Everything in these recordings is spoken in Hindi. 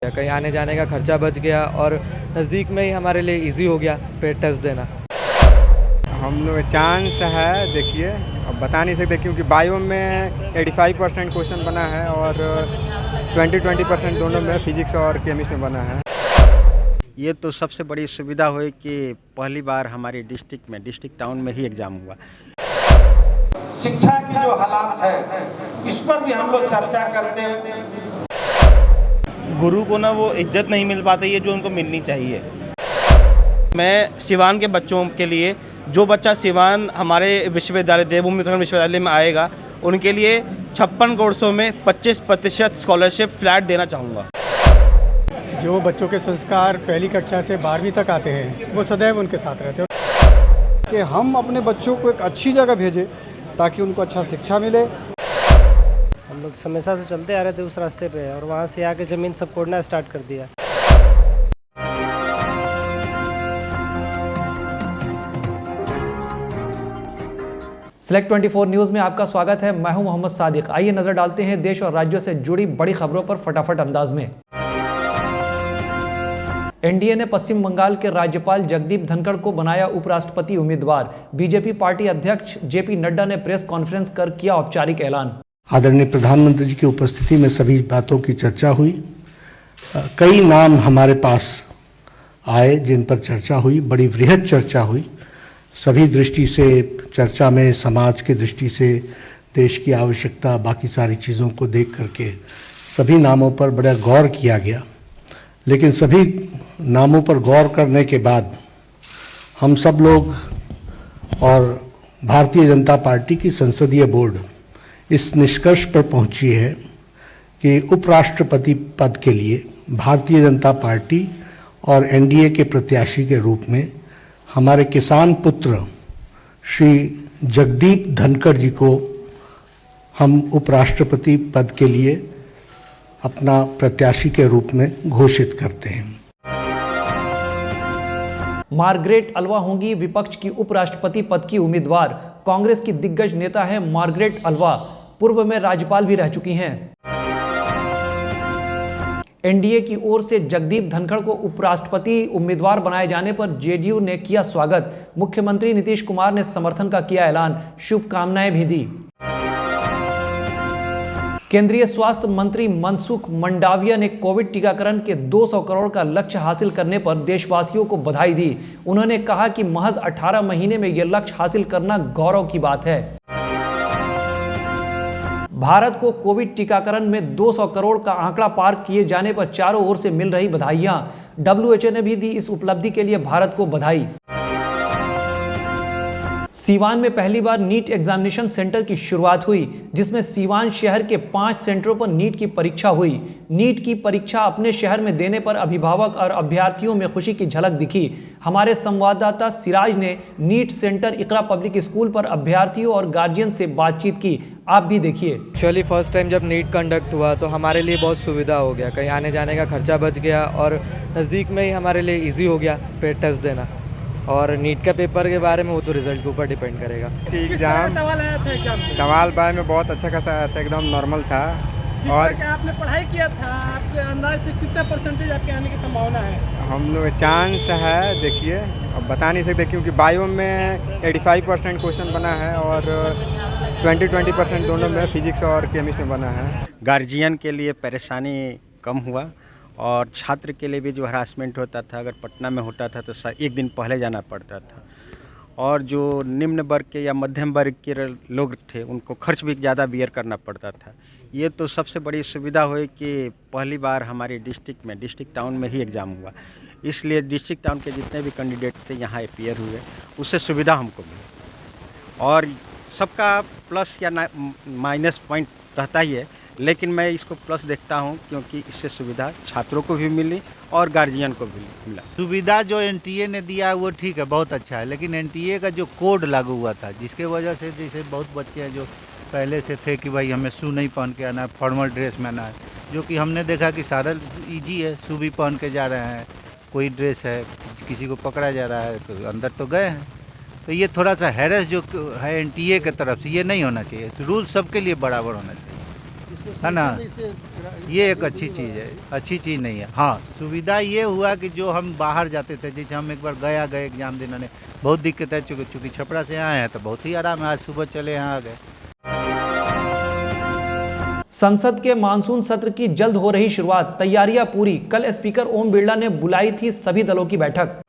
कहीं आने जाने का खर्चा बच गया और नज़दीक में ही हमारे लिए इजी हो गया पे टेस्ट देना। हम लोग चांस है, देखिए अब बता नहीं सकते क्योंकि बायो में 85% क्वेश्चन बना है और 20% दोनों में फिजिक्स और केमिस्ट्री में बना है। ये तो सबसे बड़ी सुविधा हुई कि पहली बार हमारी डिस्ट्रिक्ट टाउन में ही एग्ज़ाम हुआ। शिक्षा की जो हालात है इस पर भी हम लोग चर्चा करते हैं। गुरु को ना वो इज्जत नहीं मिल पाती है जो उनको मिलनी चाहिए। मैं सिवान के बच्चों के लिए, जो बच्चा सिवान हमारे विश्वविद्यालय देवभूमि उत्तराखंड विश्वविद्यालय में आएगा, उनके लिए 56 कोर्सों में 25% स्कॉलरशिप फ्लैट देना चाहूँगा। जो बच्चों के संस्कार पहली कक्षा से 12वीं तक आते हैं वो सदैव उनके साथ रहते हैं कि हम अपने बच्चों को एक अच्छी जगह भेजें ताकि उनको अच्छा शिक्षा मिले। हम लोग हमेशा से चलते आ रहे थे उस रास्ते पे और वहाँ से आके ज़मीन सब कोड़ना स्टार्ट कर दिया। Select 24 न्यूज़ में आपका स्वागत है। मैं हूं मोहम्मद सादिक। आइए नजर डालते हैं देश और राज्यों से जुड़ी बड़ी खबरों पर फटाफट अंदाज में। एनडीए ने पश्चिम बंगाल के राज्यपाल जगदीप धनखड़ को बनाया उपराष्ट्रपति उम्मीदवार। बीजेपी पार्टी अध्यक्ष जेपी नड्डा ने प्रेस कॉन्फ्रेंस कर किया औपचारिक ऐलान। आदरणीय प्रधानमंत्री जी की उपस्थिति में सभी बातों की चर्चा हुई। कई नाम हमारे पास आए जिन पर चर्चा हुई, बड़ी वृहद चर्चा हुई। सभी दृष्टि से चर्चा में, समाज की दृष्टि से, देश की आवश्यकता, बाकी सारी चीज़ों को देख करके सभी नामों पर बड़ा गौर किया गया। लेकिन सभी नामों पर गौर करने के बाद हम सब लोग और भारतीय जनता पार्टी की संसदीय बोर्ड इस निष्कर्ष पर पहुंची है कि उपराष्ट्रपति पद के लिए भारतीय जनता पार्टी और एनडीए के प्रत्याशी के रूप में हमारे किसान पुत्र श्री जगदीप धनखड़ जी को हम उपराष्ट्रपति पद के लिए अपना प्रत्याशी के रूप में घोषित करते हैं। मार्गरेट अल्वा होंगी विपक्ष की उपराष्ट्रपति पद की उम्मीदवार। कांग्रेस की दिग्गज नेता है मार्गरेट अल्वा, पूर्व में राज्यपाल भी रह चुकी हैं। एनडीए की ओर से जगदीप धनखड़ को उपराष्ट्रपति उम्मीदवार बनाए जाने पर जेडीयू ने किया स्वागत। मुख्यमंत्री नीतीश कुमार ने समर्थन का किया ऐलान, शुभकामनाएं भी दी। केंद्रीय स्वास्थ्य मंत्री मनसुख मंडाविया ने कोविड टीकाकरण के 200 करोड़ का लक्ष्य हासिल करने पर देशवासियों को बधाई दी। उन्होंने कहा कि महज 18 महीने में यह लक्ष्य हासिल करना गौरव की बात है। भारत को कोविड टीकाकरण में 200 करोड़ का आंकड़ा पार किए जाने पर चारों ओर से मिल रही बधाइयां। डब्ल्यूएचओ ने भी दी इस उपलब्धि के लिए भारत को बधाई। सीवान में पहली बार नीट एग्जामिनेशन सेंटर की शुरुआत हुई, जिसमें सीवान शहर के 5 सेंटरों पर नीट की परीक्षा हुई। नीट की परीक्षा अपने शहर में देने पर अभिभावक और अभ्यर्थियों में खुशी की झलक दिखी। हमारे संवाददाता सिराज ने नीट सेंटर इकरा पब्लिक स्कूल पर अभ्यर्थियों और गार्जियन से बातचीत की, आप भी देखिए। एक्चुअली फर्स्ट टाइम जब नीट कंडक्ट हुआ तो हमारे लिए बहुत सुविधा हो गया, कहीं आने जाने का खर्चा बच गया और नज़दीक में ही हमारे लिए ईजी हो गया पे टेस्ट देना। और नीट का पेपर के बारे में वो तो रिजल्ट के ऊपर डिपेंड करेगा। एग्जाम सवाल बाय में बहुत अच्छा खासा आया था, एकदम नॉर्मल था। और आपने पढ़ाई किया था, आपके अंदाज से कितना परसेंटेज आपके आने की संभावना है? हम लोग चांस है, देखिए अब बता नहीं सकते क्योंकि बायो में 85% क्वेश्चन बना है और 20% दोनों में फिजिक्स और केमिस्ट्री में बना है। गार्जियन के लिए परेशानी कम हुआ और छात्र के लिए भी जो हरासमेंट होता था, अगर पटना में होता था तो एक दिन पहले जाना पड़ता था। और जो निम्न वर्ग के या मध्यम वर्ग के लोग थे उनको खर्च भी ज़्यादा बियर करना पड़ता था। ये तो सबसे बड़ी सुविधा हुई कि पहली बार हमारी डिस्ट्रिक्ट टाउन में ही एग्ज़ाम हुआ। इसलिए डिस्ट्रिक्ट टाउन के जितने भी कैंडिडेट थे यहाँ अपीयर हुए, उससे सुविधा हमको मिली। और सबका प्लस या माइनस पॉइंट रहता ही है, लेकिन मैं इसको प्लस देखता हूं क्योंकि इससे सुविधा छात्रों को भी मिली और गार्जियन को भी मिला। सुविधा जो एनटीए ने दिया वो ठीक है, बहुत अच्छा है, लेकिन एनटीए का जो कोड लागू हुआ था जिसके वजह से जैसे बहुत बच्चे हैं जो पहले से थे कि भाई हमें शू नहीं पहन के आना है, फॉर्मल ड्रेस में आना है, जो कि हमने देखा कि सारा ईजी है, शू भी पहन के जा रहे हैं, कोई ड्रेस है, किसी को पकड़ा जा रहा है तो अंदर तो गए हैं। तो ये थोड़ा सा हैरेस जो है एनटीए की तरफ से, ये नहीं होना चाहिए। रूल सबके लिए बराबर होना चाहिए। है ना। ये एक अच्छी चीज़ है, अच्छी चीज़ नहीं है। हाँ, सुविधा ये हुआ कि जो हम बाहर जाते थे, जैसे हम एक बार गए एग्जाम देने, बहुत दिक्कत है, चूँकि छपरा से आए हैं तो बहुत ही आराम है। आज सुबह चले यहाँ आ गए। संसद के मानसून सत्र की जल्द हो रही शुरुआत, तैयारियां पूरी। कल स्पीकर ओम बिरला ने बुलाई थी सभी दलों की बैठक।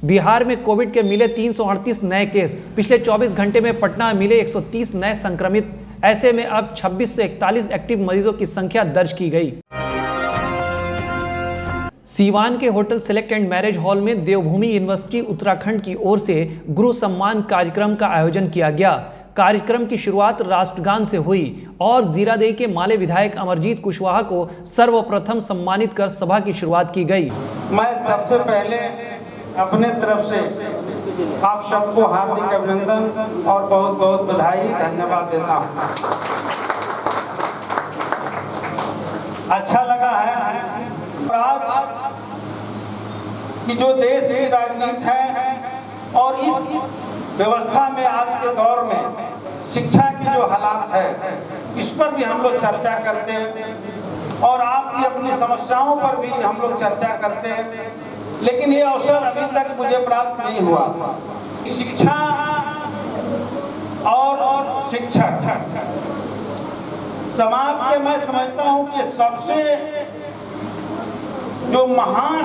बिहार में कोविड के मिले 338 नए केस। पिछले 24 घंटे में पटना में मिले 130 नए संक्रमित। ऐसे में अब 2641 एक्टिव मरीजों की संख्या दर्ज की गई। सीवान के hotel select and marriage hall में देवभूमि यूनिवर्सिटी उत्तराखंड की ओर से गुरु सम्मान कार्यक्रम का आयोजन किया गया। कार्यक्रम की शुरुआत राष्ट्रगान से हुई और जीरादेई के माले विधायक अमरजीत कुशवाहा को सर्वप्रथम सम्मानित कर सभा की शुरुआत की गई। मैं सबसे पहले अपने तरफ से आप सबको हार्दिक अभिनंदन और बहुत बहुत बधाई धन्यवाद देता हूँ। अच्छा लगा है। आज की जो देश की राजनीति है और इस व्यवस्था में आज के दौर में शिक्षा की जो हालात है, इस पर भी हम लोग चर्चा करते हैं और आपकी अपनी समस्याओं पर भी हम लोग चर्चा करते हैं। लेकिन ये अवसर अभी तक मुझे प्राप्त नहीं हुआ। शिक्षा और शिक्षक समाज के, मैं समझता हूँ कि सबसे जो महान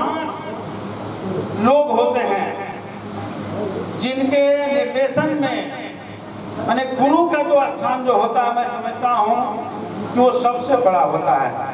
लोग होते हैं, जिनके निर्देशन में माने गुरु का जो स्थान जो होता है, मैं समझता हूँ कि वो सबसे बड़ा होता है।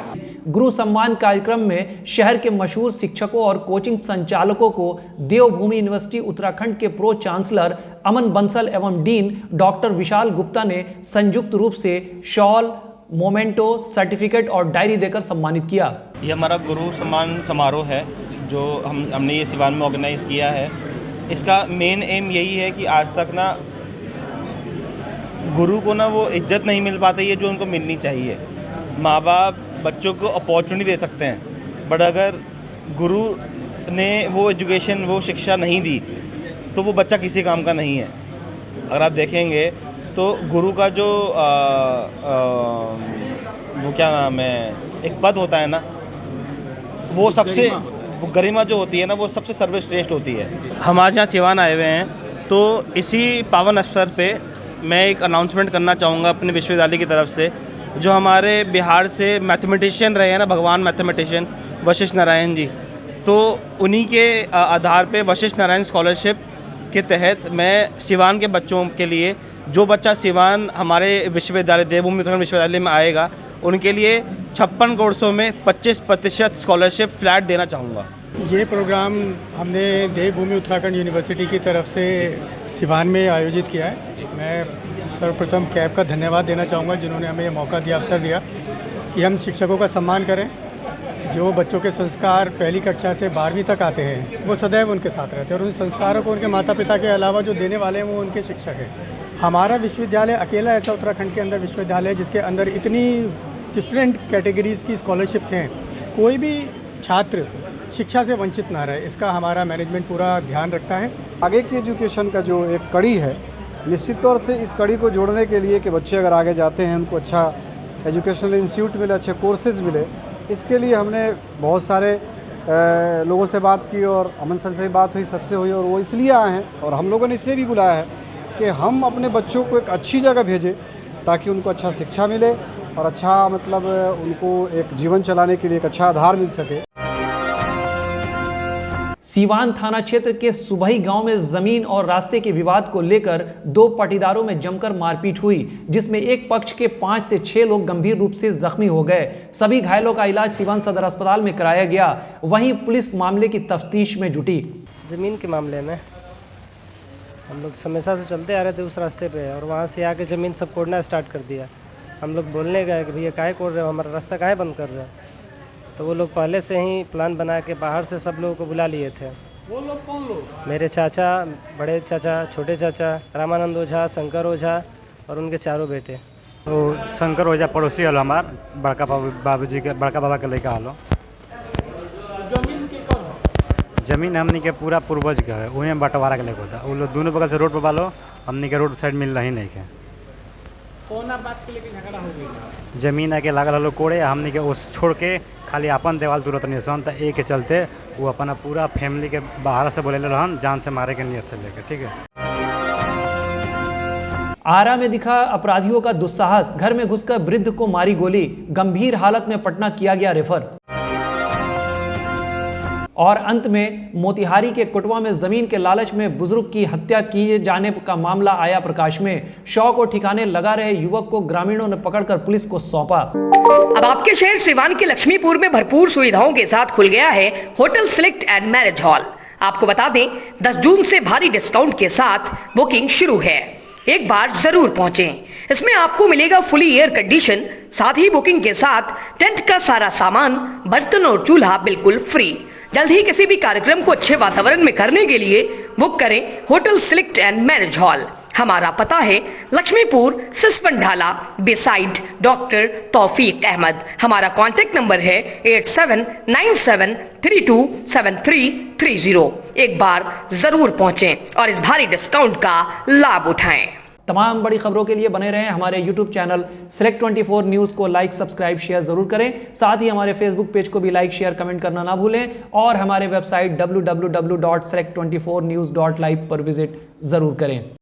गुरु सम्मान कार्यक्रम में शहर के मशहूर शिक्षकों और कोचिंग संचालकों को देवभूमि यूनिवर्सिटी उत्तराखंड के प्रो चांसलर अमन बंसल एवं डीन डॉक्टर विशाल गुप्ता ने संयुक्त रूप से शॉल, मोमेंटो, सर्टिफिकेट और डायरी देकर सम्मानित किया। ये हमारा गुरु सम्मान समारोह है जो हमने ये सिवान में ऑर्गेनाइज़ किया है। इसका मेन एम यही है कि आज तक ना गुरु को ना वो इज्जत नहीं मिल पाती है जो उनको मिलनी चाहिए। माँ बाप बच्चों को अपॉर्चुनिटी दे सकते हैं, बट अगर गुरु ने वो एजुकेशन, वो शिक्षा नहीं दी तो वो बच्चा किसी काम का नहीं है। अगर आप देखेंगे तो गुरु का जो वो क्या नाम है, एक पद होता है ना, वो सबसे गरिमा जो होती है ना, वो सबसे सर्वश्रेष्ठ होती है। हम आज यहाँ सिवान आए हुए हैं, तो इसी पावन अवसर पे मैं एक अनाउंसमेंट करना चाहूँगा अपने विश्वविद्यालय की तरफ से। जो हमारे बिहार से मैथमेटिशियन रहे हैं ना, भगवान मैथमेटिशियन वशिष्ठ नारायण जी, तो उन्हीं के आधार पे वशिष्ठ नारायण स्कॉलरशिप के तहत मैं सिवान के बच्चों के लिए, जो बच्चा सिवान हमारे विश्वविद्यालय देवभूमि उत्तराखंड विश्वविद्यालय में आएगा, उनके लिए 56 कोर्सों में 25% स्कॉलरशिप फ्लैट देना चाहूँगा। ये प्रोग्राम हमने देवभूमि उत्तराखंड यूनिवर्सिटी की तरफ से सिवान में आयोजित किया है। मैं सर्वप्रथम कैब का धन्यवाद देना चाहूँगा जिन्होंने हमें ये मौका दिया, अवसर दिया कि हम शिक्षकों का सम्मान करें। जो बच्चों के संस्कार पहली कक्षा से 12वीं तक आते हैं, वो सदैव उनके साथ रहते हैं और उन संस्कारों को उनके माता पिता के अलावा जो देने वाले हैं वो उनके शिक्षक हैं। हमारा विश्वविद्यालय अकेला ऐसा उत्तराखंड के अंदर विश्वविद्यालय है जिसके अंदर इतनी डिफरेंट कैटेगरीज़ की स्कॉलरशिप्स हैं, कोई भी छात्र शिक्षा से वंचित ना रहे, इसका हमारा मैनेजमेंट पूरा ध्यान रखता है। आगे की एजुकेशन का जो एक कड़ी है, निश्चित तौर से इस कड़ी को जोड़ने के लिए कि बच्चे अगर आगे जाते हैं उनको अच्छा एजुकेशनल इंस्टीट्यूट मिले, अच्छे कोर्सेज मिले, इसके लिए हमने बहुत सारे लोगों से बात की और अमन सर से बात हुई, सबसे हुई, और वो इसलिए आए हैं और हम लोगों ने इसलिए भी बुलाया है कि हम अपने बच्चों को एक अच्छी जगह भेजें ताकि उनको अच्छा शिक्षा मिले और अच्छा मतलब उनको एक जीवन चलाने के लिए एक अच्छा आधार मिल सके। सीवान थाना क्षेत्र के सुबही गांव में जमीन और रास्ते के विवाद को लेकर 2 पाटीदारों में जमकर मारपीट हुई, जिसमें एक पक्ष के 5 से 6 लोग गंभीर रूप से जख्मी हो गए। सभी घायलों का इलाज सीवान सदर अस्पताल में कराया गया। वहीं पुलिस मामले की तफ्तीश में जुटी। ज़मीन के मामले में हम लोग हमेशा से चलते आ रहे थे उस रास्ते पे, और वहाँ से आके ज़मीन सब कोड़ना स्टार्ट कर दिया। हम लोग बोलने गए कि भैया काहे कोड़ रहे हो, हमारा रास्ता काहे बंद कर रहे हो, तो वो लोग पहले से ही प्लान बना के बाहर से सब लोगों को बुला लिए थे। वो लोग कौन लोग? मेरे चाचा, बड़े चाचा, छोटे चाचा, रामानंद ओझा, शंकर ओझा और उनके चारों बेटे। तो शंकर ओझा पड़ोसी हलो, हमार बड़का बाबूजी के बड़का बाबा के लड़का हलो। जमीन के कर जमीन हमनी के पूरा पूर्वज के है, वहीं बंटवारा के लेके होता। वो लोग दोनों बगल से रोड पर बालो, हमनी के रोड साइड मिल रही नहीं है। कौन बात के लेके झगड़ा हो गई? जमीन आके लागल हलो कोड़े, हमने के उस छोड़ के खाली अपन देवाल तुरंत नहीं सन, तो एक के चलते वो अपना पूरा फैमिली के बाहर से बोले रहन जान से मारे के नियत से लेके। ठीक है। आरा में दिखा अपराधियों का दुस्साहस, घर में घुसकर वृद्ध को मारी गोली, गंभीर हालत में पटना किया गया रेफर। और अंत में मोतिहारी के कुटवा में जमीन के लालच में बुजुर्ग की हत्या किए जाने का मामला आया प्रकाश में। शव को ठिकाने लगा रहे युवक को ग्रामीणों ने पकड़कर पुलिस को सौंपा। अब आपके शहर सिवान के लक्ष्मीपुर में भरपूर सुविधाओं के साथ खुल गया है hotel select and marriage hall. आपको बता दें 10 जून से भारी डिस्काउंट के साथ बुकिंग शुरू है, एक बार जरूर पहुंचें। इसमें आपको मिलेगा फुली एयर कंडीशन, साथ ही बुकिंग के साथ टेंट का सारा सामान, बर्तन और चूल्हा बिल्कुल फ्री। जल्द ही किसी भी कार्यक्रम को अच्छे वातावरण में करने के लिए बुक करें hotel select and marriage hall. हमारा पता है लक्ष्मीपुर सिसवन ढाला बिसाइड डॉक्टर तौफीक अहमद। हमारा कॉन्टेक्ट नंबर है 8797327330। एक बार जरूर पहुंचें और इस भारी डिस्काउंट का लाभ उठाएं। तमाम बड़ी खबरों के लिए बने रहें हमारे YouTube चैनल Select 24 न्यूज़ को लाइक, सब्सक्राइब, शेयर जरूर करें। साथ ही हमारे Facebook पेज को भी लाइक, शेयर, कमेंट करना ना भूलें और हमारे वेबसाइट www.select24news.live पर विजिट जरूर करें।